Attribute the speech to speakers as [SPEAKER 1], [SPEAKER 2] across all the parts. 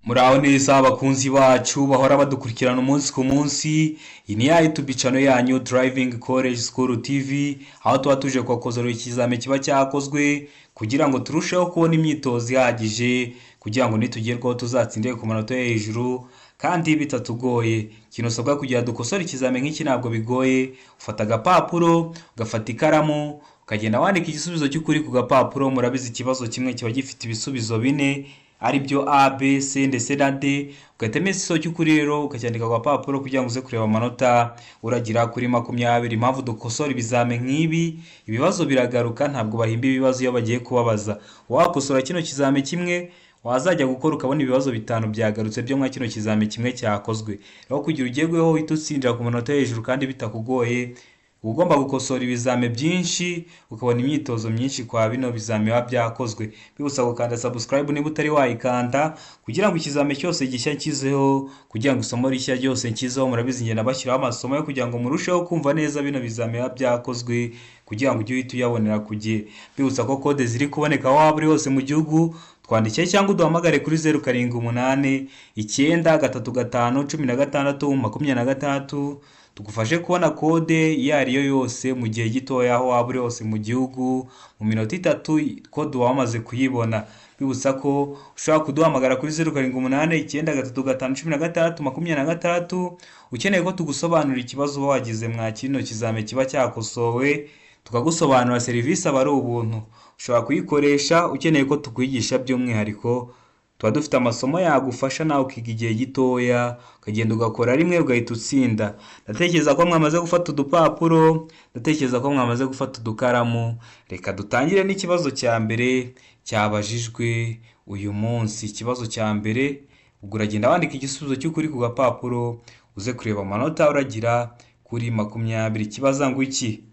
[SPEAKER 1] Muraho neza abakunzi bacu bahora badukurikirana umunsi ku munsi. Iyi ni ya YouTube channel yanyu Driving College School TV, aho tuba tuje kubakozera ikizame kiba cyakozwe kugira ngo turusheho kubona imyitozo ihagije kugira ngo nitugerwaho tuzatsindire ku manota yo hejuru kandi bitatugoye. Ikintu usabwa kugira dukosora ikizame nk'iki ntabwo bigoye. Ufata agapapuro, ugafata ikaramu, ukagenda wandika igisubizo cy'ukuri ku gapapuro. Murabizi ikibazo kimwe kiba gifite ibisubizo bine ari byo A, B, C ndetse na D. Ugahitamo igisubizo cy'ukuri rero ukacyandika ku gapapuro kugira ngo uze kureba amanota uragira kuri 20. Impamvu dukosora ibizame nk'ibi, ibibazo biragaruka, ntabwo bahimba ibibazo iyo bagiye kubabaza. Wakosora kino kizame kimwe wazajya gukora ukabona ibibazo bitanu byagarutse byo mwa kino kizame kimwe cyakozwe. Rero kugira ugerweho uhita utsindira ku manota hejuru kandi bitakugoye, ugomba gukosora ibizame byinshi ukabona imyitozo myinshi kwa bino bizame biba byakozwe. Bibutsa gukanda subscribe niba utari wayikanda kugira ngo ikizame cyose gishya nkizeho, kugira ngo isomo rishya ryose nkizeho. Murabizi ngenda bashyiraho amasomo yo kugira ngo murusheho kumva neza bino bizame biba byakozwe kugira ngo ujye uhita uyabonera ku gihe. Bibutsa ko kode ziri kuboneka aho waba uri hose mu gihugu. Twandikire cyangwa uduhamagare kuri 0788 935 16 tugufashe kubona kode iyo ariyo yose mu gihe gitoya aho waba uri hose mu gihugu. Mu minota 3 kode wamaze kuyibona. Bibutsa ko ushobora kuduhamagara kuri 0788 935 16 ukeneye ko tugusobanurira ikibazo wagize mwa kino kizame kiba cyakosowe, tukagusobanura serivisi aba ari ubuntu. Ushobora kuyikoresha ukeneye ko tukwigisha by'umwihariko. Tuba dufite amasomo yagufasha nawe ukiga igihe gitoya, ukagenda ugakora rimwe ugahita utsinda. Ndatekereza ko mwamaze gufata udupapuro, ndatekereza ko mwamaze gufata udukaramu. Reka dutangire n'ikibazo cya mbere cyabajijwe uyu munsi. Ikibazo cya mbere, ubwo uragenda wandika igisubizo cy'ukuri ku gapapuro uze kureba amanota uragira kuri 20. Kibaza ngo iki?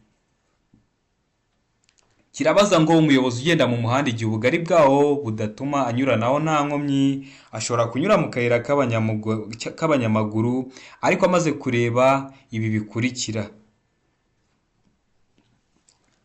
[SPEAKER 1] Kirabaza ngo umuyobozi ugenda mu muhanda igihe ubugari bwawo budatuma anyuranaho nta nkomyi ashobora kunyura mu kayira k'abanyamaguru ariko amaze kureba ibi bikurikira.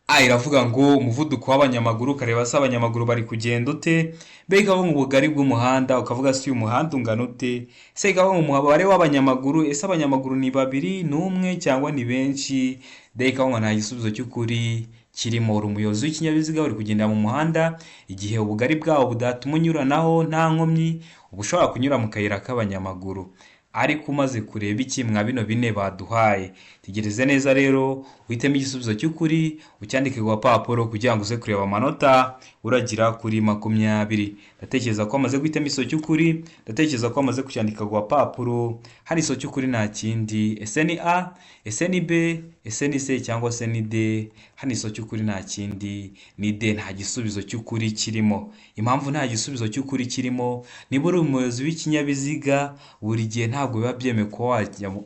[SPEAKER 1] A iravuga ngo umuvuduko w'abanyamaguru, ukareba se abanyamaguru bari kugenda ute. B ikavuga ngo ubugari bw'umuhanda, ukavuga se uyu muhanda ungana ute. C ikavuga ngo umubare w'abanyamaguru, ese abanyamaguru ni babiri, ni umwe cyangwa ni benshi. D ikavuga ngo nta gisubizo cy'ukuri kirimo. Umuyobozi w'ikinyabiziga uri kugenda mu muhanda igihe ubugari bwawo budatuma unyuranaho nta nkomyi, uba ushobora kunyura mu kayira k'abanyamaguru. Ariko umaze kureba iki mwa bino bine baduhaye? Tegereze neza rero uhitemo igisubizo cy'ukuri ucyandike ku gapapuro kugira ngo uze kureba amanota uragira kuri 20. Ndatekereza ko amaze guhitamo igisubizo cy'ukuri, ndatekereza ko amaze kucyandika ku gapapuro. Hari igisubizo cy'ukuri nta kindi. Ese ni A, ese ni B, ese ni C cyangwa se ni D? Hano igisubizo cy'ukuri nta kindi ni D, nta gisubizo cy'ukuri kirimo. Impamvu nta gisubizo cy'ukuri kirimo, niba uri umuyobozi w'ikinyabiziga buri gihe ntabwo biba byemewe ko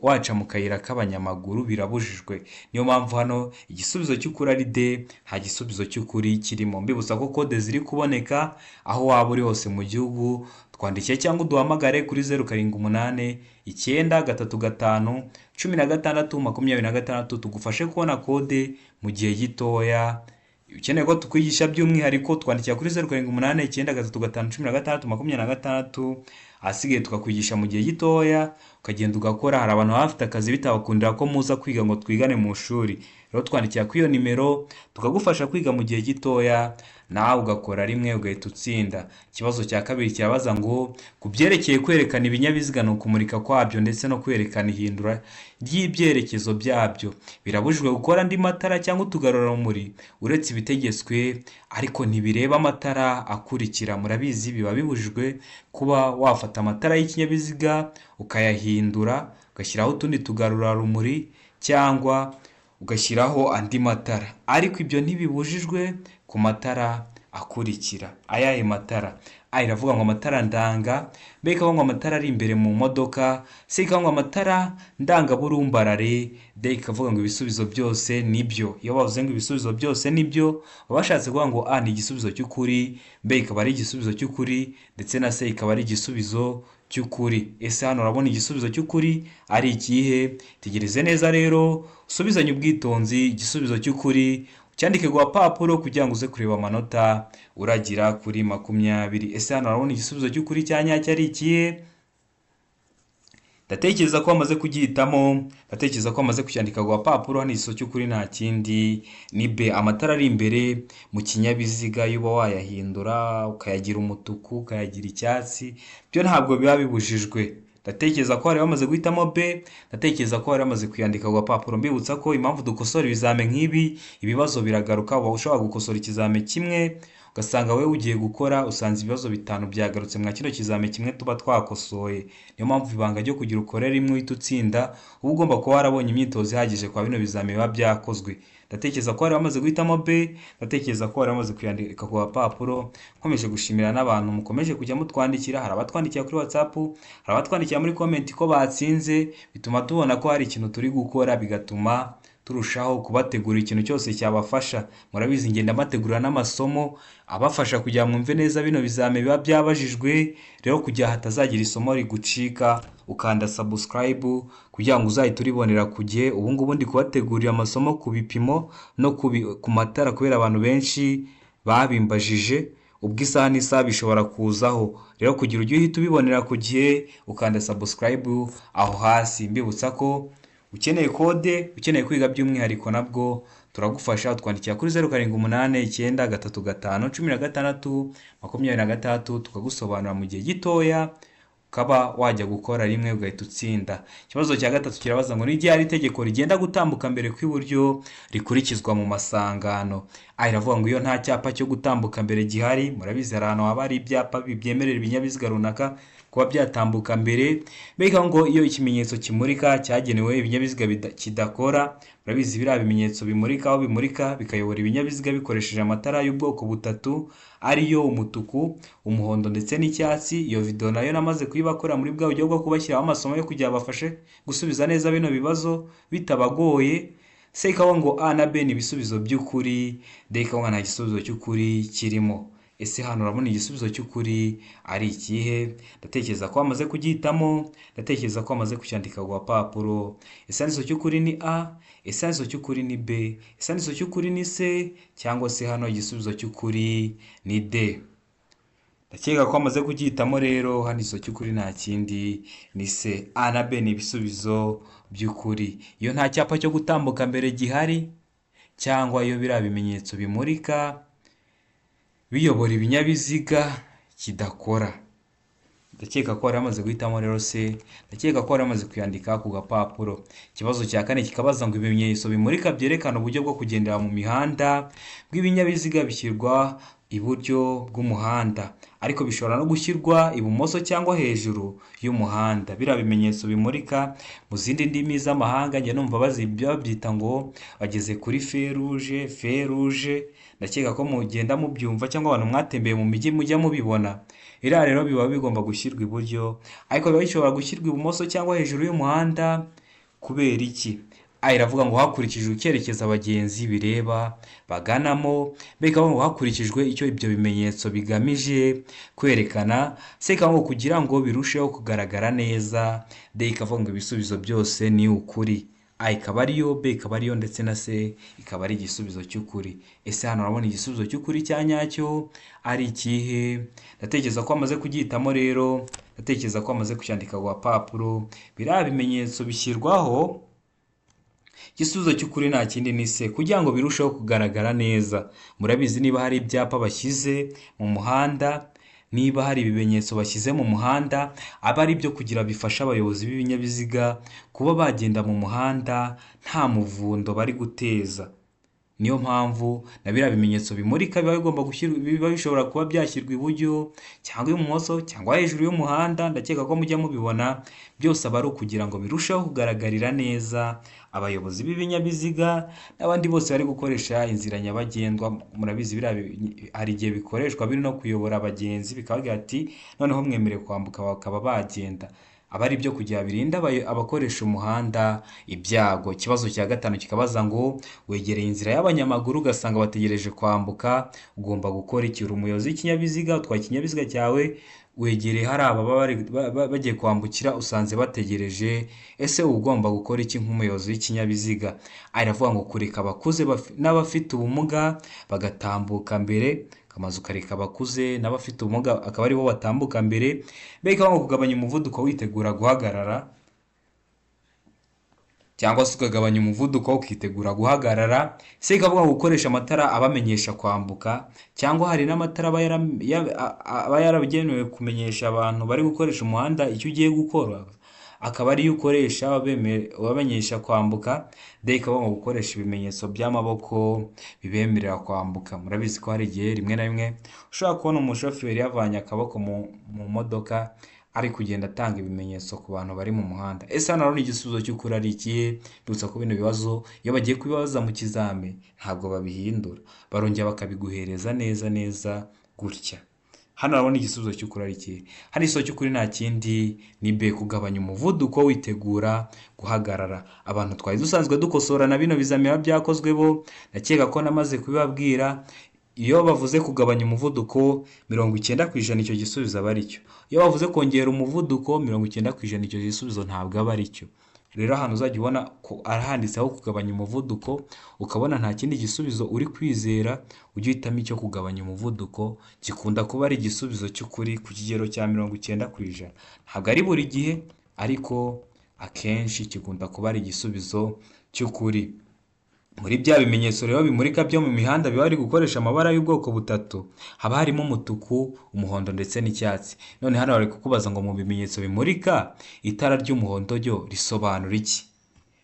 [SPEAKER 1] waca mu kayira k'abanyamaguru, birabujijwe. Niyo mpamvu hano igisubizo cy'ukuri ari D, nta gisubizo cy'ukuri kirimo. Mbibutsa ko kode ziri kuboneka aho waba uri hose mu gihugu. Twandikire cyangwa uduhamagare kuri 0788 935 16 tugufashe kubona kode mu gihe gitoya. Ukeneye ko tukwigisha by'umwihariko twandikira kuri 0788 935 16 asigaye tukakwigisha mu gihe gitoya ukagenda ugakora. Hari abantu bafite akazi bitabakundira ko muza kwiga ngo twigane mu shuri, rero twandikira kuri iyo nimero tukagufasha kwiga mu gihe gitoya nawe ugakora rimwe ugahita utsinda. Ikibazo cya kabiri kirabaza ngo ku byerekeye kwerekana ibinyabiziga no kumurika kwabyo ndetse no kwerekana ihindura ry'ibyerekezo byabyo, birabujijwe gukora andi matara cyangwa utugarurarumuri uretse ibitegetswe ariko ntibireba amatara akurikira. Murabizi biba bibujijwe kuba wafata amatara y'ikinyabiziga ukayahindura ugashyiraho utundi tugarurarumuri cyangwa ugashyiraho andi matara, ariko ibyo ntibibujijwe ku matara akurikira. Ayahe matara? A iravuga ngo amatara ndanga, B ikavuga ngo amatara ari imbere mu modoka, C ikavuga ngo amatara ndangaburumbarare, D ikavuga ngo ibisubizo byose nibyo. Iyo bavuze ngo ibisubizo byose nibyo baba bashatse kuvuga ngo A ni igisubizo cy'ukuri, B ikaba ari igisubizo cy'ukuri ndetse na C ikaba ari igisubizo cy'ukuri. Ese hano urabona igisubizo cy'ukuri ari ikihe? Tegereze neza rero usubizanye ubwitonzi igisubizo cy'ukuri cyandike ku gapapuro kugira ngo uze kureba amanota uragira kuri 20. Ese hano urabona igisubizo cy'ukuri cya nyacyo ari ikihe? Ndatekereza ko wamaze kugihitamo, ndatekereza ko wamaze kucyandika ku gapapuro. Hano igisubizo cy'ukuri nta kindi ni B. Amatara ari imbere mu kinyabiziga uba wayahindura ukayagira umutuku, ukayagira icyatsi, byo ntabwo biba bibujijwe. Ndatekereza ko wari wamaze guhitamo B, ndatekereza ko wari wamaze kuyandika ku gapapuro. Mbibutsa ko impamvu dukosora ibizame nk'ibi, ibibazo biragaruka, uba ushobora gukosora ikizame kimwe ugasanga wowe ugiye gukora usanze ibibazo 5 byagarutse mwa kino kizame kimwe tuba twakosoye. Niyo mpamvu ibanga ryo kugira ukore rimwe uhita utsinda, uba ugomba kuba warabonye imyitozo ihagije kwa bino bizame biba byakozwe. Ndatekereza ko wari wamaze guhitamo B, ndatekereza ko wari wamaze kuyandika ku gapapuro. Nkomeje gushimira n'abantu mukomeje kujya mutwandikira, hari abatwandikira kuri WhatsApp, hari abatwandikira muri comment ko batsinze, bituma tubona ko hari ikintu turi gukora, bigatuma turushaho kubategura ikintu cyose cyabafasha. Murabizi ngenda mbategurira n'amasomo abafasha kugira ngo mwumve neza bino bizame biba byabajijwe. Rero kugira hatazagira isomo rigucika, ukanda subscribe kugira ngo uzahite uribonera ku gihe. Ubu ngubu ndi kubategurira amasomo ku bipimo no ku matara kubera abantu benshi babimbajije. Ubwo isaha n'isaha bishobora kuzaho, rero kugira ujye uhita ubibonera ku gihe ukanda subscribe aho hasi. Mbibutsa ko ukeneye kode, ukeneye kwiga by'umwihariko nabwo turagufasha. Twandikira kuri 0889351626 tukagusobanura mu gihe gitoya, ukaba wajya gukora rimwe ugahita utsinda. Ikibazo cya gatatu kirabaza ngo ni ryari itegeko rigenda gutambuka mbere kw'iburyo rikurikizwa mu masangano. Iravuga ngo iyo nta cyapa cyo gutambuka mbere gihari, murabizi hari ahantu haba hari ibyapa bibyemerera ibinyabiziga runaka kuba byatambuka mbere. Mbega ngo iyo ikimenyetso kimurika cyagenewe ibinyabiziga kidakora, murabizi biriya bimenyetso bimurika, aho bimurika bikayobora ibinyabiziga bikoresheje amatara y'ubwoko butatu, ariyo umutuku, umuhondo ndetse n'icyatsi. Iyo video nayo namaze kuyibakora muri bwa buryo bwo kubashyiraho amasomo yo kugira bafashe gusubiza neza bino bibazo bitabagoye. Se ikavuga ngo A na B ni ibisubizo by'ukuri, D ikavuga nta gisubizo cy'ukuri kirimo. Ese hano urabona igisubizo cy'ukuri ari ikihe? Ndatekereza ko wamaze kugihitamo, ndatekereza ko wamaze kucyandika ku gapapuro. Ese igisubizo cy'ukuri ni A, ese igisubizo cy'ukuri ni B, ese igisubizo cy'ukuri ni C, cyangwa se hano igisubizo cy'ukuri ni D? Ndakeka ko wamaze kugihitamo rero. Hano igisubizo cy'ukuri nta kindi ni C. A na B ni ibisubizo by'ukuri. Iyo nta cyapa cyo gutambuka mbere gihari, cyangwa iyo biriya bimenyetso bimurika biyobora ibinyabiziga kidakora. Ndakeka ko wari wamaze guhitamo rero C, ndakeka ko wari wamaze kuyandika ku gapapuro. Ikibazo cya kane kikabaza ngo ibimenyetso bimurika byerekana uburyo bwo kugendera mu mihanda bw'ibinyabiziga bishyirwa iburyo bw'umuhanda, ariko bishobora no gushyirwa ibumoso cyangwa hejuru y'umuhanda. Biriya bimenyetso bimurika mu zindi ndimi z'amahanga njye numva babyita ngo bageze kuri feruje. Ndakeka ko mugenda mubyumva cyangwa abantu mwatembeye mu mijyi mujya mubibona. Iriya rero biba bigomba gushyirwa iburyo, ariko biba bishobora gushyirwa ibumoso cyangwa hejuru y'umuhanda. Kubera iki? Iravuga ngo hakurikijwe icyerekezo abagenzi bireba baganamo. Mbega ngo hakurikijwe icyo ibyo bimenyetso bigamije kwerekana. Se ikavuga ngo kugira ngo birusheho kugaragara neza. D ikavuga ngo ibisubizo byose ni ukuri. A ikaba ariyo, B ikaba ariyo, ndetse na C ikaba ari igisubizo cy'ukuri. Ese hano urabona igisubizo cy'ukuri cya nyacyo ari ikihe? Ndatekereza ko wamaze kugihitamo rero, ndatekereza ko wamaze kucyandika ku gapapuro. Biriya bimenyetso bishyirwaho, igisubizo cy'ukuri nta kindi ni C, kugira ngo birusheho kugaragara neza. Murabizi niba hari ibyapa bashyize mu muhanda, niba hari ibimenyetso bashyize mu muhanda, aba ari byo kugira bifasha abayobozi b'ibinyabiziga kuba bagenda mu muhanda nta muvundo bari guteza. Niyo mpamvu na biriya bimenyetso bimurika biba bishobora kuba byashyirwa iburyo cyangwa ibumoso cyangwa hejuru y'umuhanda. Ndakeka ko mujya mubibona. Byose aba ari ukugira ngo birusheho kugaragarira neza abayobozi b'ibinyabiziga n'abandi bose bari gukoresha inzira nyabagendwa. Murabizi hari igihe bikoreshwa biri no kuyobora abagenzi, bikavuga ati noneho mwemerewe kwambuka bakaba bagenda. Aba ari byo kugira birinda abakoresha umuhanda ibyago. Ikibazo cya gatanu kikabaza ngo wegereye inzira y'abanyamaguru ugasanga bategereje kwambuka, ugomba gukora iki? Uri umuyobozi w'ikinyabiziga, utwaye ikinyabiziga cyawe, wegereye hari aba bagiye kwambukira usanze bategereje, ese uba ugomba gukora iki nk'umuyobozi w'ikinyabiziga? Aravuga ngo kureka abakuze n'abafite ubumuga bagatambuka mbere, ukamaze ukareka abakuze n'abafite ubumuga akaba aribo batambuka mbere, mbega ngo kugabanya umuvuduko witegura guhagarara, cyangwa se ukagabanya umuvuduko ukitegura guhagarara. Se ikavuga ngo gukoresha amatara abamenyesha kwambuka, cyangwa hari n'amatara aba yaragenewe kumenyesha abantu bari gukoresha umuhanda icyo ugiye gukora, akaba ariyo ukoresha ubamenyesha kwambuka. De ikavuga ngo gukoresha ibimenyetso by'amaboko bibemerera kwambuka. Murabizi ko hari igihe rimwe na rimwe ushobora kubona umushoferi yavanye akaboko mu modoka ari kugenda atanga ibimenyetso ku bantu bari mu muhanda. Ese hano ni igisubizo cy'ukuri ari ikihe? Ndutsa ko bino bibazo iyo bagiye kubibaza mu kizame ntabwo babihindura, barongera bakabiguhereza neza gutya. Hano urabona igisubizo cy'ukuri ari ikihe? Hano igisubizo cy'ukuri nta kindi ni B, kugabanya umuvuduko witegura guhagarara. Abantu twari dusanzwe dukosorana bino bizamini byakozwe bo, ndakeka ko namaze kubibabwira. Iyo bavuze kugabanya umuvuduko 90% icyo gisubizo aba ari cyo. Iyo bavuze kongera umuvuduko 90% icyo gisubizo ntabwo aba ari cyo. Rero ahantu uzajya ubona ko arahanditseho kugabanya umuvuduko, ukabona nta kindi gisubizo uri kwizera, ujye uhitamo icyo kugabanya umuvuduko. Gikunda kuba ari igisubizo cy'ukuri ku kigero cya 90%. Ntabwo ari buri gihe, ariko akenshi kigunda kuba ari igisubizo cy'ukuri. Muri bya bimenyetso rero bimurika byo mu mihanda biba bari gukoresha amabara y'ubwoko butatu, haba harimo umutuku, umuhondo ndetse n'icyatsi. None hano bari kukubaza ngo mu bimenyetso bimurika itara ry'umuhondo ryo risobanura iki?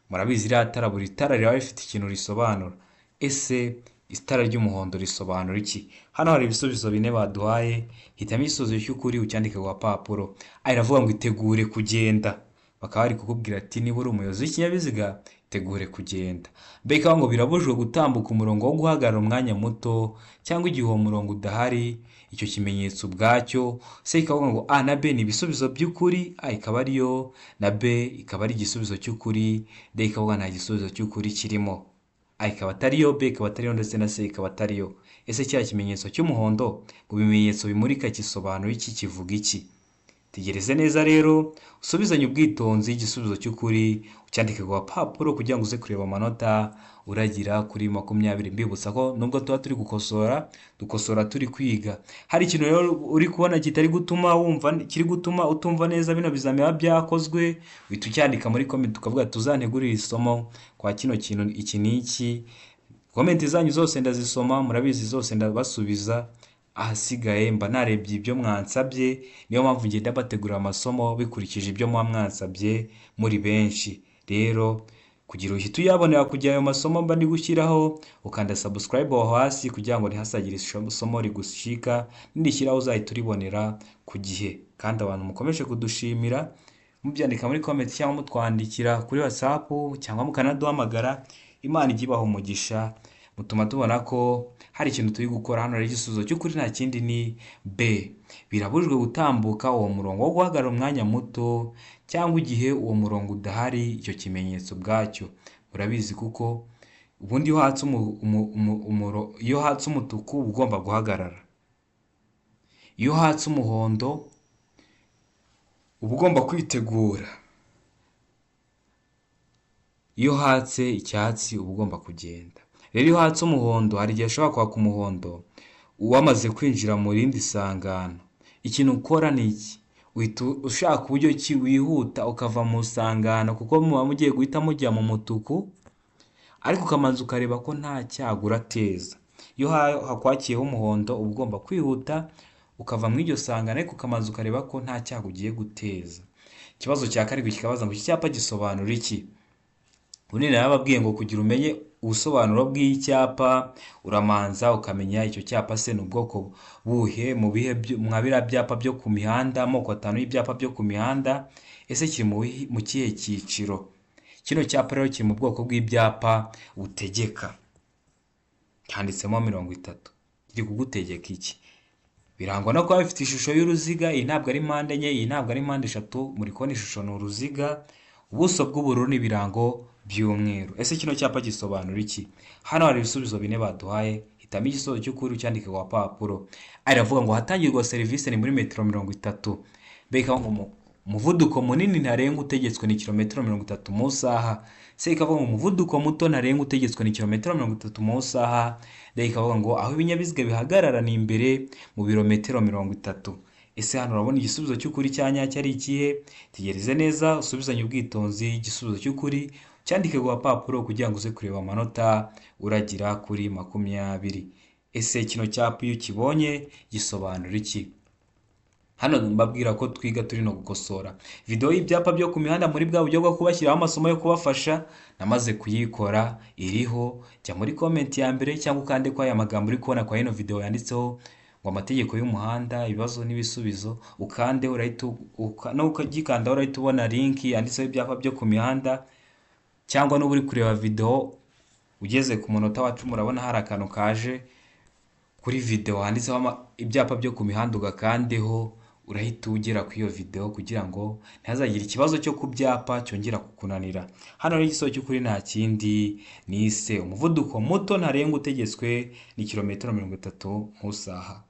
[SPEAKER 1] Murabizi iriya tara, buri tara riba rifite ikintu risobanura. Ese itara ry'umuhondo risobanura iki? Hano hari ibisubizo 4 baduhaye, hitamo igisubizo cy'ukuri ucyandike ku papuro. Aravuga ngo itegure kugenda. Bakaba bari kukubwira ati niba uri umuyobozi w'ikinyabiziga tegure kugenda. Mbega ngo birabujwe gutambuka umurongo wo guhagarara umwanya muto, cyangwa igihe uwo murongo udahari. Icyo kimenyetso ubwacyo se ikavuga ngo A na B ni ibisubizo by'ukuri, A ikaba ariyo na B ikaba ari igisubizo cy'ukuri, D ikavuga nta gisubizo cy'ukuri kirimo, A ikaba atariyo, B ikaba atariyo ndetse na C ikaba atariyo. Ese cya kimenyetso cy'umuhondo mu bimenyetso bimurika kisobanura iki, kivuga iki? Tegereze neza rero usubizanye ubwitonzi igisubizo cy'ukuri ucyandike ku papuro kugira ngo uze kureba amanota uragira kuri 20. Mbibutsa ko nubwo tuba turi dukosora turi kwiga, hari ikintu rero uri kubona kitari gutuma kiri gutuma utumva neza bino bizamini byakozwe, uhita ucyandika muri comment tukavuga tuzantegurira isomo kwa kino kintu iki n'iki. Comment zanyu zose ndazisoma, murabizi zose ndabasubiza. Ahasigaye mba narebye ibyo mwansabye, niyo mpamvu ngenda bategura amasomo bikurikije ibyo mwansabye muri benshi. Rero kugira uhite uyabonera kujya ayo masomo mba ndi gushyiraho, ukanda subscribe aho hasi kugira ngo ntihasagire isomo rigushika, nindishyiraho uzahita uribonera ku gihe. Kandi abantu mukomeje kudushimira mubyandika muri comment cyangwa mutwandikira kuri WhatsApp cyangwa mukanaduhamagara. Imana ijye ibaha umugisha, mutuma tubona ko hari ikintu turi gukora. Hano rero igisubizo cy'ukuri nta kindi ni B, birabujwe gutambuka uwo murongo wo guhagarara umwanya muto, cyangwa igihe uwo murongo udahari. Icyo kimenyetso bwacyo murabizi kuko ubundi iyo hatse umutuku ugomba guhagarara, iyo hatse umuhondo uba ugomba kwitegura, iyo hatse icyatsi uba ugomba kugenda. Rero iyo hatse umuhondo hari igihe ashobora kwaka umuhondo uwamaze kwinjira mu rindi sangano. Ikintu ukora ni iki? Uhita ushaka uburyo ki wihuta ukava mu sangano, kuko muba mugiye guhita mujya mu mutuku, ariko ukamanza ukareba ko nta cyago urateza. Iyo hakwakiyeho umuhondo uba ugomba kwihuta ukava mu iryo sangano, ariko ukamanza ukareba ko nta cyago ugiye guteza. Ikibazo cya karindwi kikabaza ngo iki cyapa gisobanura iki? Ubundi narababwiye ngo kugira umenye ubusobanuro bw'icyapa uramanza ukamenya icyo cyapa se ni ubwoko buhe mu biriya byapa byo ku mihanda, amoko 5 y'ibyapa byo ku mihanda. Ese kiri mu kihe cyiciro? Kino cyapa rero kiri mu bwoko bw'ibyapa butegeka, cyanditsemo 30. Kiri kugutegeka iki? Birangwa no kuba bifite ishusho y'uruziga. Iyi ntabwo ari mpande enye, iyi ntabwo ari mpande 3, muri kubona ishusho ni uruziga, ubuso bw'ubururu n'ibirango by'umweru. Ese kino cyapa gisobanura iki? Hano hari ibisubizo 4 baduhaye, hitamo igisubizo cy'ukuri ucyandike ku gapapuro. Aravuga ngo hatangirwa serivisi ni muri metero 30. B ikavuga ngo umuvuduko munini ntarengwa utegetswe ni kilometero 30 mu isaha. C ikavuga ngo umuvuduko muto ntarengwa utegetswe ni kilometero 30 mu isaha. D ikavuga ngo aho ibinyabiziga bihagarara ni imbere mu birometero 30. Ese hano urabona igisubizo cy'ukuri cya nyacyo ari ikihe? Tegereze neza usubizanye ubwitonzi igisubizo cy'ukuri cyandike ku gapapuro kugira ngo uze kureba amanota uragira kuri 20. Ese kino cyapa iyo ukibonye gisobanura iki? Hano mbabwira ko twiga turi no gukosora video y'ibyapa byo ku mihanda muri bwa buryo bwo kubashyiraho amasomo yo kubafasha. Namaze kuyikora, iriho. Jya muri comment ya mbere cyangwa ukande kwa aya magambo uri kubona kwa ino video yanditseho ngo amategeko y'umuhanda, ibibazo n'ibisubizo. Ukande urahita no ukagikanda urahita ubona link yanditseho ibyapa byo ku mihanda, cyangwa n'uburi kureba video ugeze ku munota wa 10 urabona hari akantu kaje kuri video handitseho ibyapa byo ku mihanda, ugakandeho urahita ugera ku iyo video kugira ngo ntihazagire ikibazo cyo ku byapa cyongera kukunanira. Hano rero igisubizo cy'ukuri nta kindi ni C, umuvuduko muto ntarengwa utegetswe ni kilometero 30 mu isaha.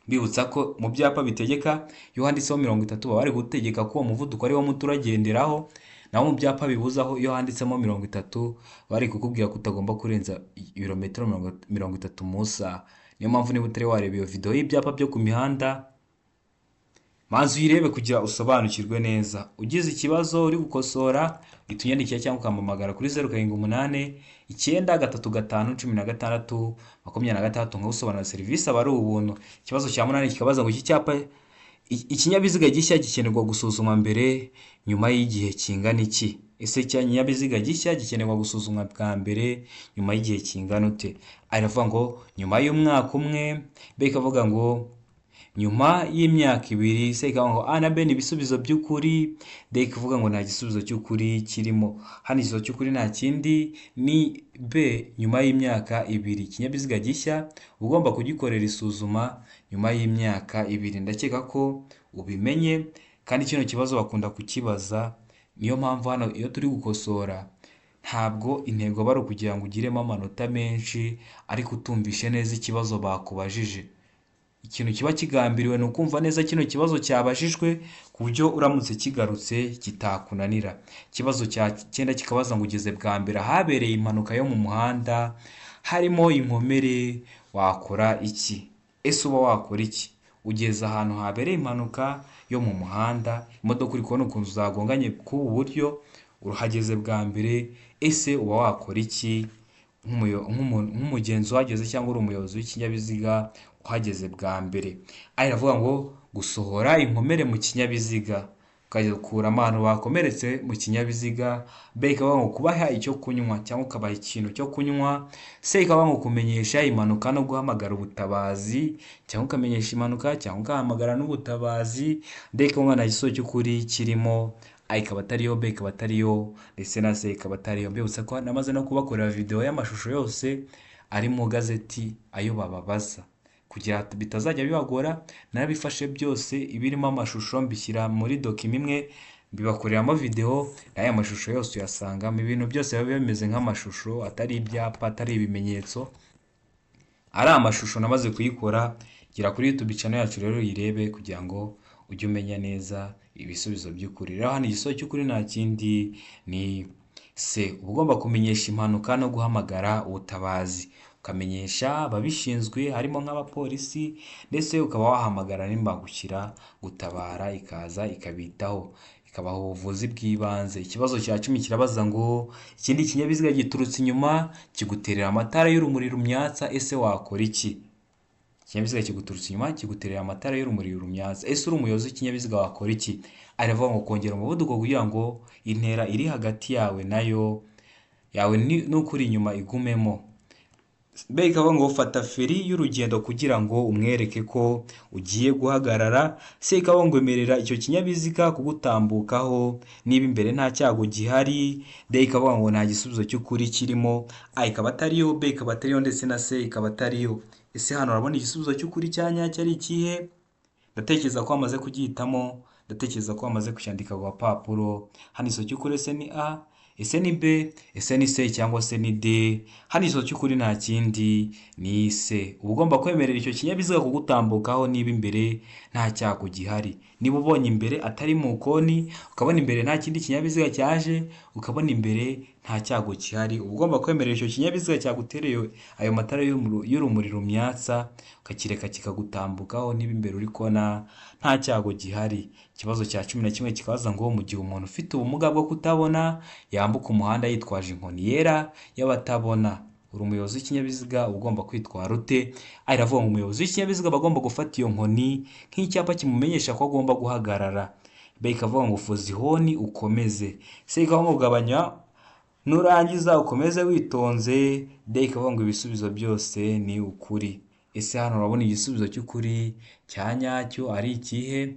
[SPEAKER 1] Bibutsa ko mu byapa bitegeka iyo handitseho 30 baba bari gutegeka ko umuvuduko ari wo muto uragenderaho, naho mu byapa bibuzaho iyo handitsemo 30 bari kukubwira ko utagomba kurenza ibirometero 30 mu isaha. Niyo mpamvu niba utari wareba iyo video y'ibyapa byo ku mihanda, manzi uyirebe kugira usobanukirwe neza. Ugize ikibazo uri gukosora itunyandikira cyangwa ukampamagara kuri 0789 935 16 nkagusobanurira serivisi aba ari ubuntu. Ikibazo cya 8 kikabaza ngo iki cyapa ikinyabiziga gishya gikenerwa gusuzumwa mbere nyuma y'igihe kingana iki? Ese ikinyabiziga gishya gikenerwa gusuzumwa bwa mbere nyuma y'igihe kingana ute? Aravuga ngo nyuma y'umwaka umwe. B ikavuga ngo nyuma y'imyaka 2. C ikavuga ngo A na B ni ibisubizo by'ukuri. D ikavuga ngo nta gisubizo cy'ukuri kirimo. Hano igisubizo cy'ukuri nta kindi ni B, nyuma y'imyaka 2. Ikinyabiziga gishya ugomba kugikorera isuzuma nyuma y'imyaka 2. Ndakeka ko ubimenye, kandi kino kibazo bakunda kukibaza. Niyo mpamvu hano iyo turi gukosora ntabwo intego bari kugira ngo ugiremo amanota menshi ariko utumvishe neza ikibazo bakubajije. Ikintu kiba kigambiriwe ni ukumva neza kino kibazo cyabajijwe ku buryo uramutse kigarutse kitakunanira. Ikibazo cya 9 kikabaza ngo ugeze bwa mbere habereye impanuka yo mu muhanda harimo inkomere, wakora iki? Ese uba wakora iki ugeze ahantu habereye impanuka yo mu muhanda, imodoka uri kubona ukuntu zagonganye ku buryo urahageze bwa mbere? Ese uba wakora iki nk'umugenzi uhageze cyangwa uri umuyobozi w'ikinyabiziga uhageze bwa mbere? Aravuga ngo gusohora inkomere mu kinyabiziga, ukagura abantu bakomeretse mu kinyabiziga. B ikavuga ngo kubaha icyo kunywa cyangwa ukabaha ikintu cyo kunywa. C ikavuga ngo kumenyesha impanuka no guhamagara ubutabazi, cyangwa ukamenyesha impanuka cyangwa ugahamagara n'ubutabazi. D ikavuga nta gisubizo cy'ukuri kirimo. A ikaba atariyo, B ikaba atariyo, ndetse na C ikaba atariyo. Mbibutsa ko namaze no kubakorera video y'amashusho yose ari mu gazeti ayo bababaza kugira bitazajya bibagora. Narabifashe byose ibirimo amashusho mbishyira muri document imwe bibakoreramo video, n'aya mashusho yose uyasanga mu bintu byose biba bimeze nk'amashusho, atari ibyapa, atari ibimenyetso, ari amashusho. Namaze kuyikora, gira kuri YouTube channel yacu rero yirebe kugira ngo ujye umenya neza ibisubizo by'ukuri. Rero hano igisubizo cy'ukuri nta kindi ni C, ugomba kumenyesha impanuka no guhamagara ubutabazi, ukamenyesha ababishinzwe harimo nk'abapolisi, ndetse ukaba wahamagara n'imbangukira gutabara ikaza ikabitaho ikabaha ubuvuzi bw'ibanze. Ikibazo cya 10 kirabaza ngo ikindi kinyabiziga giturutse inyuma kiguterera amatara y'urumuri rumyatsa, ese wakora iki? Ikinyabiziga kiguturutse inyuma kiguterera amatara y'urumuri rumyatsa, ese uri umuyobozi w'ikinyabiziga wakora iki? Aravuga ngo kongera umuvuduko kugira ngo intera iri hagati yawe n'ukuri inyuma igumemo. B ikavuga ngo ufata feri y'urugendo kugira ngo umwereke ko ugiye guhagarara. C ikavuga ngo emerera icyo kinyabiziga kugutambukaho niba imbere nta cyago gihari. D ikavuga ngo nta gisubizo cy'ukuri kirimo. A ikaba atariyo, B ikaba atariyo, ndetse na C ikaba atariyo. Ese hano urabona igisubizo cy'ukuri cya nyacyo ari ikihe? Ndatekereza ko wamaze kugihitamo, ndatekereza ko wamaze kucyandika ku gapapuro. Hano igisubizo cy'ukuri se ni A, ese ni B, ese ni C cyangwa se ni D. Hano igisubizo cy'ukuri nta kindi ni C. Uba ugomba kwemerera icyo kinyabiziga kugutambukaho niba imbere nta cyago gihari. Niba ubonye imbere atari mu koni, ukabona imbere nta kindi kinyabiziga cyaje, ukabona imbere nta cyago gihari, uba ugomba kwemerera icyo kinyabiziga cyagutereye ayo matara y'urumuri rumyatsa, ukakireka kikagutambukaho niba imbere uri kubona nta cyago gihari. Ikibazo cya 11 kikabaza ngo mu gihe umuntu ufite ubumuga bwo kutabona yambuka umuhanda yitwaje inkoni yera y'abatabona, uri umuyobozi w'ikinyabiziga uba ugomba kwitwara ute? Iravuga ngo umuyobozi w'ikinyabiziga aba agomba gufata iyo nkoni nk'icyapa kimumenyesha ko agomba guhagarara. B ikavuga ngo fuza ihoni ukomeze. C ikavuga ngo gabanya nurangiza ukomeze witonze. D ikavuga ngo ibisubizo byose ni ukuri. Ese hano urabona igisubizo cy'ukuri cya nyacyo ari ikihe?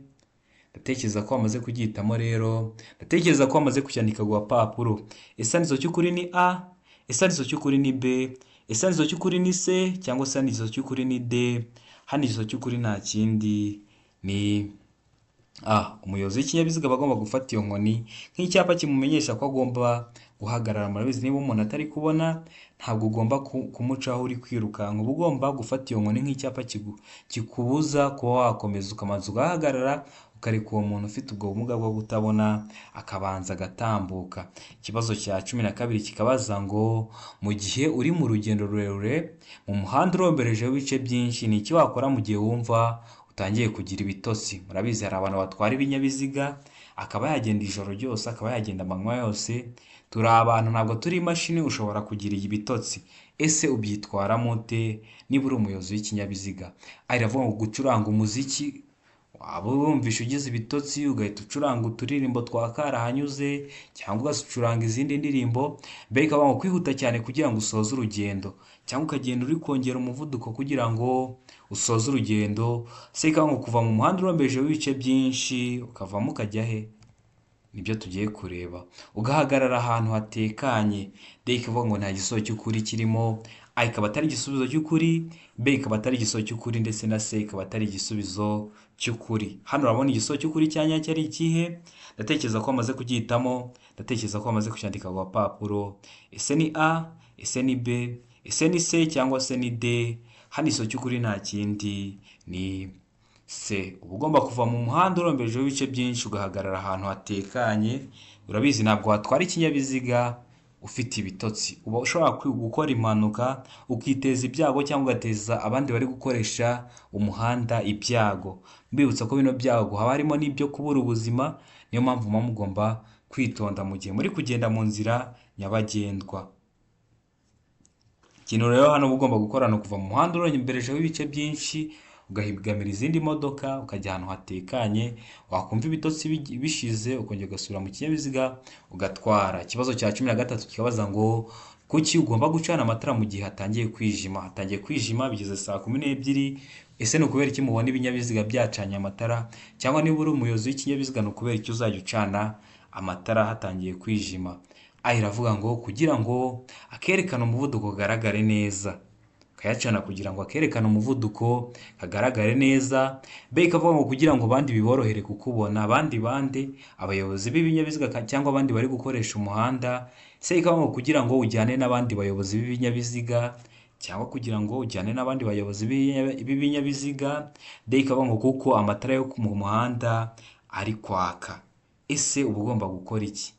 [SPEAKER 1] Ndatekereza ko wamaze kugihitamo rero, ndatekereza ko wamaze kucyandika ku gapapuro. Ese igisubizo cy'ukuri ni A, ese igisubizo cy'ukuri ni B, ese igisubizo cy'ukuri ni C cyangwa se igisubizo cy'ukuri ni D? Hano igisubizo cy'ukuri nta kindi ni A. Umuyobozi w'ikinyabiziga aba agomba gufata iyo nkoni nk'icyapa kimumenyesha ko agomba guhagarara. Murabizi niba umuntu atari kubona ntabwo ugomba kumucaho uri kwirukanka, uba ugomba gufata iyo nkoni nk'icyapa kikubuza kuba wakomeza, ukamanza ugahagarara ukareka uwo muntu ufite ubwo bumuga bwo kutabona akabanza agatambuka. Ikibazo cya 12 kikabaza ngo mu gihe uri mu rugendo rurerure mu muhanda urombereje w'ibice byinshi, ni iki wakora mu gihe wumva utangiye kugira ibitotsi? Murabizi hari abantu batwara ibinyabiziga akaba yagenda ijoro ryose, akaba yagenda amanywa yose. Turi abantu, ntabwo turi imashini, ushobora kugira ibitotsi. Ese ubyitwaramo ute niba uri umuyobozi w'ikinyabiziga? Iravuga ngo gucuranga umuziki, waba wumvishe ugize ibitotsi ugahita ucuranga uturirimbo twa karahanyuze cyangwa ugacuranga izindi ndirimbo. B ikavuga ngo kwihuta cyane kugira ngo usoze urugendo, cyangwa ukagenda uri kongera umuvuduko kugira ngo usoze urugendo. C ikavuga ngo kuva mu muhanda urombereje w'ibice byinshi ukavamo ukajya he? Nibyo tugiye kureba. Ugahagarara ahantu hatekanye. D ikavuga ngo nta gisubizo cy'ukuri kirimo. A ikaba atari igisubizo cy'ukuri, B ikaba atari igisubizo cy'ukuri, ndetse na C ikaba atari igisubizo cy'ukuri. Hano urabona igisubizo cy'ukuri cya nyacyo ari ikihe? Ndatekereza ko wamaze kugihitamo, ndatekereza ko wamaze kucyandika ku gapapuro. Ese ni A, ese ni B, ese ni C cyangwa se ni D? Hano igisubizo cy'ukuri nta kindi ni C. Uba ugomba kuva mu muhanda urombereje w'ibice byinshi ugahagarara ahantu hatekanye. Urabizi ntabwo watwara ikinyabiziga ufite ibitotsi, uba ushobora gukora impanuka ukiteza ibyago cyangwa ugateza abandi bari gukoresha umuhanda ibyago. Mbibutsa ko bino byago haba harimo n'ibyo kubura ubuzima, niyo mpamvu muba mugomba kwitonda mu gihe muri kugenda mu nzira nyabagendwa. Ikintu rero hano uba ugomba gukora ni ukuva mu muhanda urombereje w'ibice byinshi ugahigamira izindi modoka ukajya ahantu hatekanye, wakumva ibitotsi bishize ukongera ugasubira mu kinyabiziga ugatwara. Ikibazo cya 13 kikabaza ngo kuki ugomba gucana amatara mu gihe hatangiye kwijima? Hatangiye kwijima bigeze saa 12. Ese ni ukubera iki mubona ibinyabiziga byacanye amatara? Cyangwa niba uri umuyobozi w'ikinyabiziga ni ukubera iki uzajya ucana amatara hatangiye kwijima? A iravuga ngo kugira ngo akerekana umuvuduko kagaragare neza, kayacana kugira ngo akerekane umuvuduko kagaragare neza. B ikavuga ngo kugira ngo abandi biborohere kukubona, abandi abayobozi b'ibinyabiziga cyangwa abandi bari gukoresha umuhanda. C ikavuga ngo kugira ngo ujyane n'abandi bayobozi b'ibinyabiziga cyangwa kugira ngo ujyane n'abandi bayobozi b'ibinyabiziga. D ikavuga ngo kuko amatara yo mu muhanda ari kwaka. Ese uba ugomba gukora iki?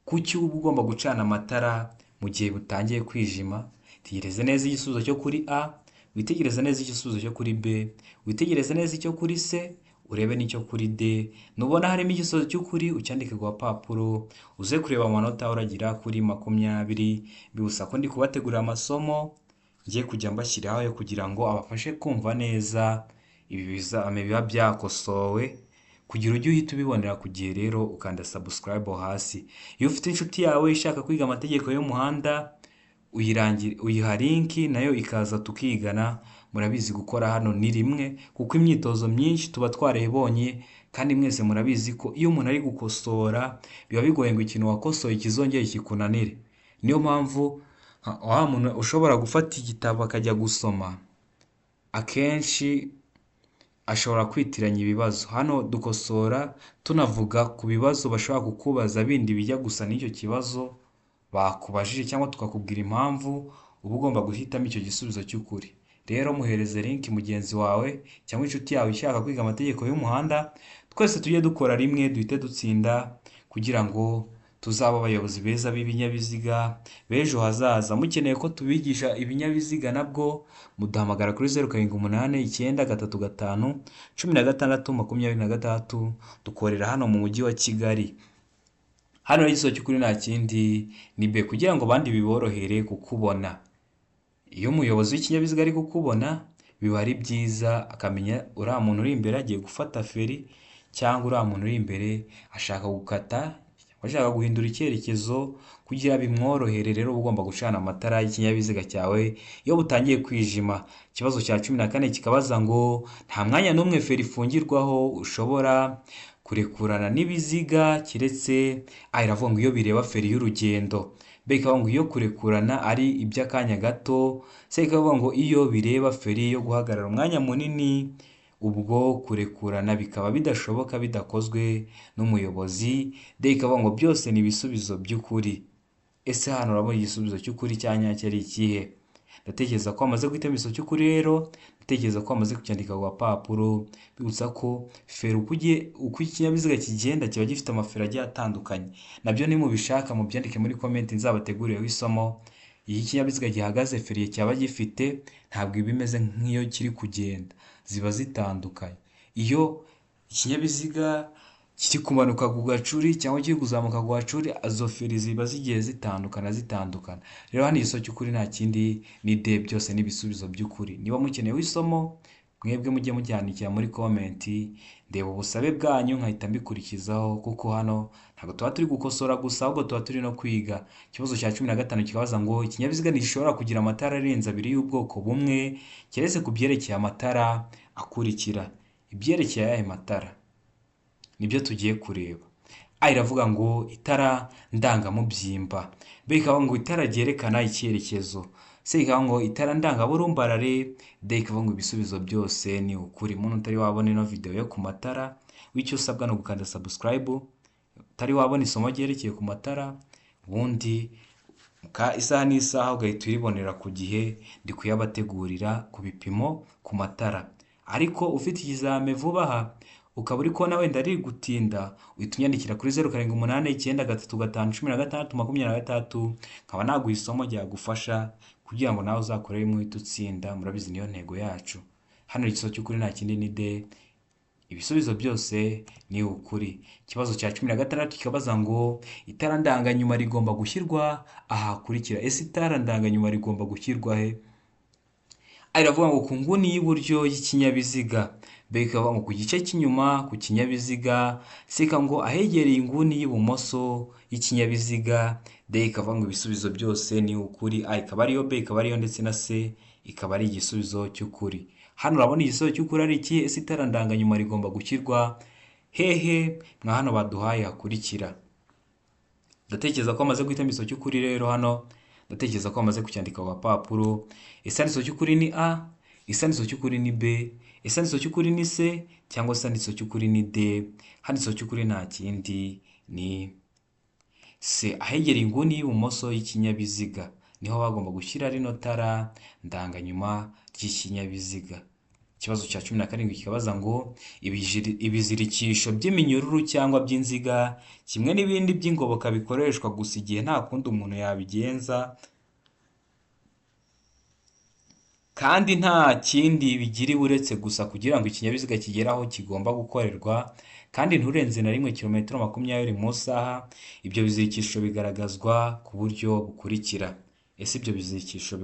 [SPEAKER 1] Kuki uba ugomba gucana amatara mu gihe butangiye kwijima? Tegereza neza igisubizo cyo kuri A, witegereza neza igisubizo cyo kuri B, witegereza neza icyo kuri C, urebe n'icyo kuri D. Nubona harimo igisubizo cy'ukuri ucyandike ku gapapuro, uze kureba amanota uragira kuri 20. Bibusa ko ndi kubategurira amasomo ngiye kujya mbashyiraho yo kugira ngo abafashe kumva neza ibi bizame biba byakosowe, kugira ujye uhita ubibonera ku gihe. Rero ukanda subscribe hasi. Iyo ufite inshuti yawe ishaka kwiga amategeko y'umuhanda, uyiha link nayo ikaza tukigana. Murabizi gukora hano ni rimwe, kuko imyitozo myinshi tuba twarayibonye, kandi mwese murabizi ko iyo umuntu ari gukosora biba bigoye ngo ikintu wakosoye kizongere kikunanire. Niyo mpamvu wa muntu ushobora gufata igitabo akajya gusoma, akenshi ashobora kwitiranya ibibazo. Hano dukosora tunavuga ku bibazo bashobora kukubaza bindi bijya gusa n'icyo kibazo bakubajije, cyangwa tukakubwira impamvu uba ugomba guhitamo icyo gisubizo cy'ukuri. Rero muhereze link mugenzi wawe cyangwa inshuti yawe ishaka kwiga amategeko y'umuhanda, twese tujye dukora rimwe duhite dutsinda, kugira ngo tuzabe abayobozi beza b'ibinyabiziga b'ejo hazaza. Mukeneye ko tubigisha ibinyabiziga nabwo muduhamagara kuri 0789351626, dukorera hano mu mujyi wa Kigali. Hano igisozo cy'ukuri nta kindi ni B, kugira ngo abandi biborohere kukubona. Iyo umuyobozi w'ikinyabiziga ari kukubona biba ari byiza akamenya uriya muntu uri imbere agiye gufata feri, cyangwa uriya muntu uri imbere ashaka gukata, ashaka guhindura icyerekezo, kugira bimworohere. Rero uba ugomba gucana amatara y'ikinyabiziga cyawe iyo butangiye kwijima. Ikibazo cya 14 kikabaza ngo nta mwanya n'umwe feri ifungirwaho ushobora kurekurana n'ibiziga keretse iravuga ngo iyo bireba feri y'urugendo. B ikavuga ngo iyo kurekurana ari iby'akanya gato. C ikavuga ngo iyo bireba feri yo guhagarara umwanya munini, ubwo kurekurana bikaba bidashoboka bidakozwe n'umuyobozi. D ikavuga ngo byose ni ibisubizo by'ukuri. Ese hano urabona igisubizo cy'ukuri cya nyacyo ari ikihe? Ndatekereza ko wamaze guhitamo igisubizo cy'ukuri. Rero ndatekereza ko wamaze kucyandika ku gapapuro, bibutsa ko feri uko ikinyabiziga kigenda kiba gifite amaferi agiye atandukanye. Nabyo nimubishaka mubyandike muri comment nzabateguriyeho isomo. Iyo ikinyabiziga gihagaze feri cyaba gifite ntabwo iba imeze nk'iyo kiri kugenda, ziba zitandukanye. Iyo ikinyabiziga kiri kumanuka ku gacuri cyangwa kiri kuzamuka ku gacuri, izo feri ziba zigiye zitandukana. Rero hano igisozo cy'ukuri nta kindi ni D, byose n'ibisubizo by'ukuri. Niba mukeneye isomo mwebwe mujye mujyanikira muri comment, ndeba ubusabe bwanyu nkahita mbikurikizaho, kuko hano ntabwo tuba turi gukosora gusa, ahubwo tuba turi no kwiga. Ikibazo cya 15 kikabaza ngo ikinyabiziga ntigishobora kugira amatara arenze abiri y'ubwoko bumwe keretse ku byerekeye amatara akurikira. Ibyerekeye ayahe matara nibyo tugiye kureba. A iravuga ngo itara ndangamubyimba. B ikavuga ngo itara ryerekana icyerekezo. C ikavuga ngo itara ndangaburumbarare. D ikavuga ngo ibisubizo byose ni ukuri. Umuntu utari wabona ino video yo ku matara, wicyo usabwa no gukanda subscribe. Utari wabona isomo ryerekeye ku matara, ubundi isaha n'isaha ugahita uribonera ku gihe ndi kuyabategurira ku bipimo ku matara. Ariko ufite ikizame vuba aha ukaba uri kubona wenda ari gutinda, uhita unyandikira kuri 0789351626, nkaba naguha isomo ryagufasha kugira ngo nawe uzakore rimwe uhite utsinda. Murabizi niyo ntego yacu. Hano igisozo cy'ukuri nta kindi ni D, ibisubizo byose ni ukuri. Ikibazo cya 16 kikabaza ngo itara ndanganyuma rigomba gushyirwa ahakurikira. Ese itara ndanganyuma rigomba gushyirwa he? Iravuga ngo ku nguni y'iburyo y'ikinyabiziga. B ikavuga ngo ku gice cy'inyuma ku kinyabiziga. C ikavuga ngo ahegereye inguni y'ibumoso y'ikinyabiziga. D ikavuga ngo ibisubizo byose ni ukuri. A ikaba ariyo, B ikaba ariyo, ndetse na C ikaba ari igisubizo cy'ukuri. Hano urabona igisubizo cy'ukuri ari iki? Ese itara ndanganyuma rigomba gushyirwa hehe? Mwa hano baduhaye hakurikira. Ndatekereza ko amaze guhitamo igisubizo cy'ukuri. Rero hano ndatekereza ko amaze kucyandika ku gapapuro. Ese igisubizo cy'ukuri ni A, ese igisubizo cy'ukuri ni B, ese igisubizo cy'ukuri ni C, cyangwa se igisubizo cy'ukuri ni D? Hano igisubizo cy'ukuri nta kindi ni C, ahegereye inguni y'ibumoso y'ikinyabiziga niho bagomba gushyira rino tara ndanganyuma ry'ikinyabiziga. Ikibazo cya 17 kikabaza ngo ibizirikisho by'iminyururu cyangwa by'inziga kimwe n'ibindi by'ingoboka bikoreshwa gusa igihe nta kundi umuntu yabigenza, kandi nta kindi bigiriwe uretse gusa kugira ngo ikinyabiziga kigere aho kigomba gukorerwa, kandi nturenze na 1 kilometero 20 mu isaha. Ibyo bizirikisho bigaragazwa ku buryo bukurikira. Ese ibyo bizirikisho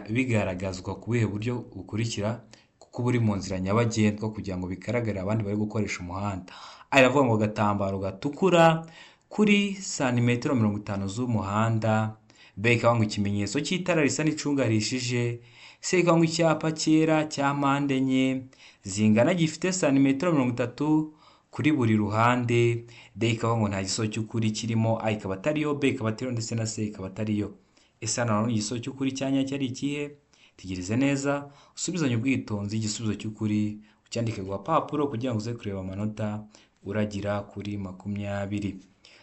[SPEAKER 1] bigaragazwa ku buhe buryo bukurikira? Kuko buri mu nzira nyabagendwa kugira ngo bigaragare abandi bari gukoresha umuhanda. Iravuga ngo agatambaro gatukura kuri santimetero 50 z'umuhanda. B ikavuga ngo ikimenyetso cy'itara risa n'icunga rishije. C ikavuga ngo icyapa cyera cya mpande enye zingana gifite santimetero 30 kuri buri ruhande. D ikavuga ngo nta gisubizo cy'ukuri kirimo. A ikaba atariyo, B ikaba atariyo, ndetse na C ikaba atariyo. Ese hano urabona igisubizo cy'ukuri cya nyacyo ari ikihe? tegereze neza usubizanye ubwitonzi igisubizo cy'ukuri ucyandike ku gapapuro kugira ngo uze kureba amanota uragira kuri 20.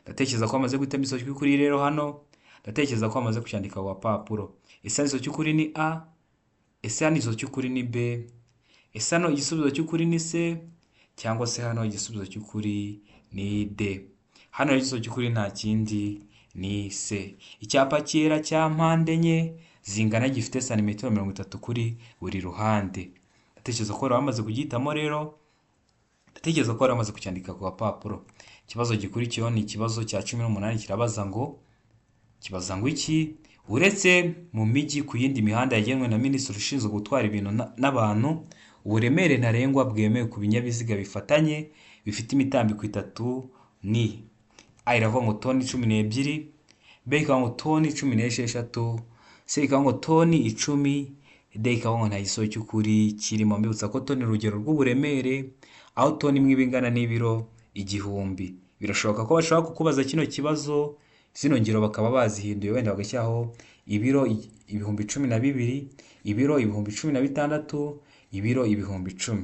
[SPEAKER 1] Ndatekereza ko wamaze guhitamo igisubizo cy'ukuri rero hano, ndatekereza ko wamaze kucyandika ku gapapuro. Ese igisubizo cy'ukuri ni A? Ese hano igisubizo cy'ukuri ni B? Ese hano igisubizo cy'ukuri ni C? Cyangwa se hano igisubizo cy'ukuri ni D? Hano igisubizo cy'ukuri nta kindi ni C. Icyapa cyera cya mpande enye zingana gifite santimetero 30 kuri buri ruhande. Ndatekereza ko wamaze kugihitamo rero, ndatekereza ko wamaze kucyandika ku gapapuro. Ikibazo gikurikiyeho ni ikibazo cya 18 kibaza ngo iki? Uretse mu mijyi ku yindi mihanda yagenwe na Minisitiri ushinzwe gutwara ibintu n'abantu, uburemere ntarengwa bwemewe ku binyabiziga bifatanye bifite imitambiko 3 ni A iravuga ngo toni 12, B ikavuga ngo toni 16, C ikavuga ngo toni 10, D ikavuga ngo nta gisubizo cy'ukuri kirimo. Mbibutsa ko toni urugero rw'uburemere, aho toni imwe ibingana n'ibiro 1000. Birashoboka ko bashaka kukubaza kino kibazo zino ngero bakaba bazihinduye wenda bagashyiraho ibiro 12,000, ibiro 16,000, ibiro 10,000.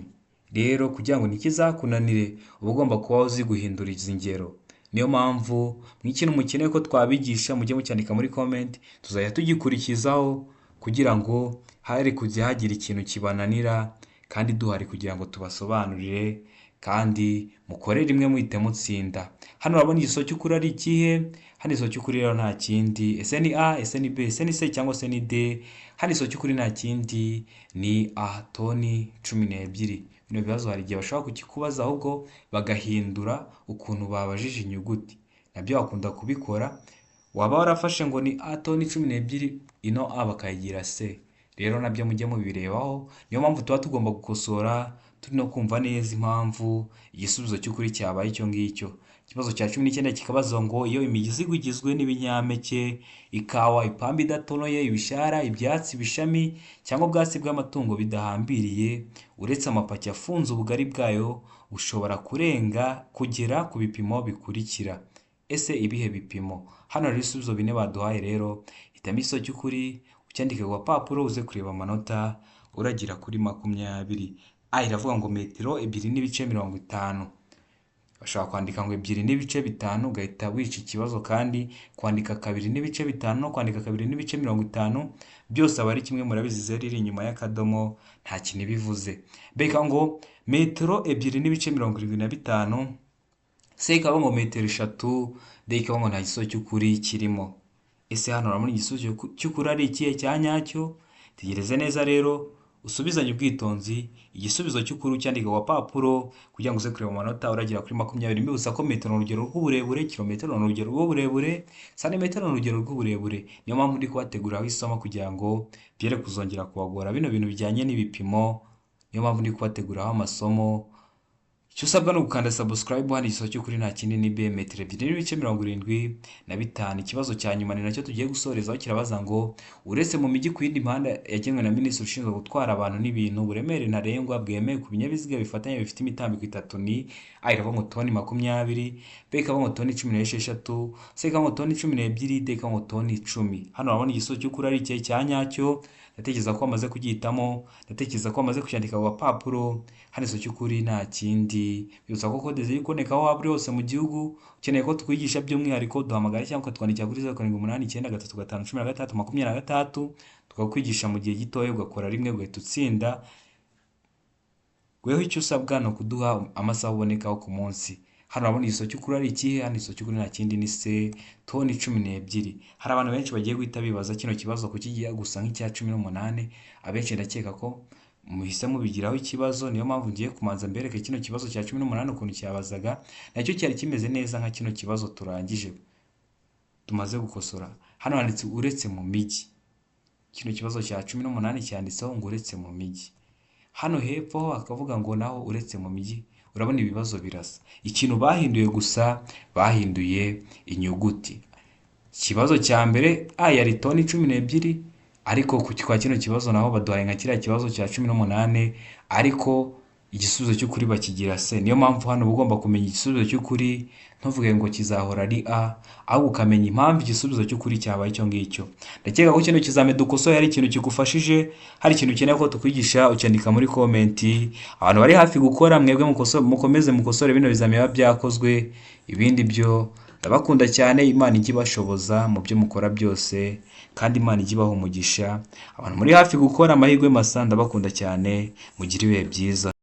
[SPEAKER 1] Rero kugira ngo nikizakunanire uba ugomba kuba uzi guhindura izi ngero. Niyo mpamvu mw'ikintu mukeneye ko twabigisha mujye mucyandika muri comment, tuzajya tugikurikizaho kugira ngo hari kujya hagira ikintu kibananira kandi duhari kugira ngo tubasobanurire kandi mukorere rimwe muhite mutsinda. Hano urabona igisubizo cy'ukuri ari ikihe? Hano igisubizo cy'ukuri rero nta kindi. Ese ni A, ese ni B, ese ni C cyangwa se ni D? Hano igisubizo cy'ukuri nta kindi ni A, toni 12. Bino bibazo hari igihe bashaka kukikubaza ahubwo bagahindura ukuntu babajije inyuguti. Nabyo bakunda kubikora. Waba warafashe ngo ni A toni 12 ino A bakayigira C. Rero nabyo mujye mubirebaho. Niyo mpamvu tuba tugomba gukosora turi no kumva neza impamvu igisubizo cy'ukuri cyabaye icyo ngicyo. Ikibazo cya 19 kikabaza ngo iyo imizigo igizwe n'ibinyampeke, ikawa, ipamba idatonoye, ibishara, ibyatsi, ibishami cyangwa ubwatsi bw'amatungo bidahambiriye, uretse amapaki afunze ubugari bwayo ushobora kugera ku bipimo bikurikira. Ese ibihe bipimo? Hano hari ibisubizo 4 baduhaye rero. Hitamo igisubizo cy'ukuri ucyandike ku gapapuro uze kureba amanota uragira kuri 20. A iravuga ngo metero 2.50. Bashaka kwandika ngo 2.5 ugahita wica ikibazo, kandi kwandika 2.5 no kwandika 2.50 byose aba ari kimwe, murabizi zeri iri inyuma y'akadomo nta kintu bivuze. B ikavuga ngo metero 2.75, C ikavuga ngo metero 3, D ikavuga ngo nta gisubizo cy'ukuri kirimo. Ese hano urabona igisubizo cy'ukuri ari ikihe cya nyacyo? Tegereze neza rero usubizanye ubwitonzi igisubizo cy'ukuri cyandika ku gapapuro kugira ngo uze kureba amanota uragira kuri 20. Mbibutsa ko metero ni urugero rw'uburebure, kilometero ni urugero rw'uburebure, santimetero ni urugero rw'uburebure. Niyo mpamvu ndi kubateguriraho isomo kugira ngo byere kuzongera kubagora bino bintu bijyanye n'ibipimo. Niyo mpamvu ndi kubateguriraho amasomo. Icyo usabwa no gukanda subscribe. Hano igisubizo cy'ukuri nta kindi ni B, metero 2.75. Ikibazo cya nyuma ni nacyo tugiye gusorezaho kirabaza ngo uretse mu mijyi ku yindi mihanda yagenwe na Minisitiri ushinzwe gutwara abantu n'ibintu, uburemere ntarengwa bwemewe ku binyabiziga bifatanye bifite imitambiko 3 ni A iravuga ngo toni 20, B ikavuga ngo toni 16, C ikavuga ngo toni 12, D ikavuga ngo toni 10. Hano urabona igisubizo cy'ukuri ari ikihe cya nyacyo? Ndatekereza ko wamaze kugihitamo, ndatekereza ko wamaze kucyandika ku gapapuro. Hano igisubizo cy'ukuri nta kindi. Bibutsa ko kode ziri kuboneka aho waba uri hose mu gihugu. Ukeneye ko tukwigisha by'umwihariko duhamagara cyangwa ukatwandikira kuri 0789353623 tukakwigisha mu gihe gitoya ugakora rimwe ugahita utsinda. Weho icyo usabwa no kuduha amasaha ubonekaho ku munsi. Hano urabona igisubizo cy'ukuri ari ikihe? Hano igisubizo cy'ukuri nta kindi ni C, toni 12. Hari abantu benshi bagiye guhita bibaza kino kibazo ko kigiye gusa nk'icya 18. Abenshi ndakeka ko muhise mubigiraho ikibazo. Niyo mpamvu ngiye kumanza mbereke kino kibazo cya 18 ukuntu cyabazaga, nacyo cyari kimeze neza nka kino kibazo turangije tumaze gukosora. Hano handitse uretse mu mijyi. Kino kibazo cya 18 cyanditseho ngo uretse mu mijyi. Hano hepfo akavuga ngo naho uretse mu mijyi. Urabona ibibazo birasa. Ikintu bahinduye gusa bahinduye inyuguti. Ikibazo cya mbere A yari toni 12, ariko kwa kino kibazo naho baduhaye nka kiriya kibazo cya 18, ariko igisubizo cy'ukuri bakigira C. Niyo mpamvu hano uba ugomba kumenya igisubizo cy'ukuri, ntuvuge ngo kizahora ari A, ahubwo ukamenya impamvu igisubizo cy'ukuri cyabaye icyo ngicyo. Ndakeka ko kino kizame dukosoye ari ikintu kigufashije, hari ikintu ukeneye ko tukwigisha ucyandika muri komenti. Abantu bari hafi gukora, mwebwe mukomeze mukosore bino bizame biba byakozwe, ibindi byo ndabakunda cyane. Imana ijye ibashoboza mu byo mukora byose, kandi Imana ijye ibaha umugisha. Abantu muri hafi gukora, amahirwe masa, ndabakunda cyane, mugire ibihe byiza.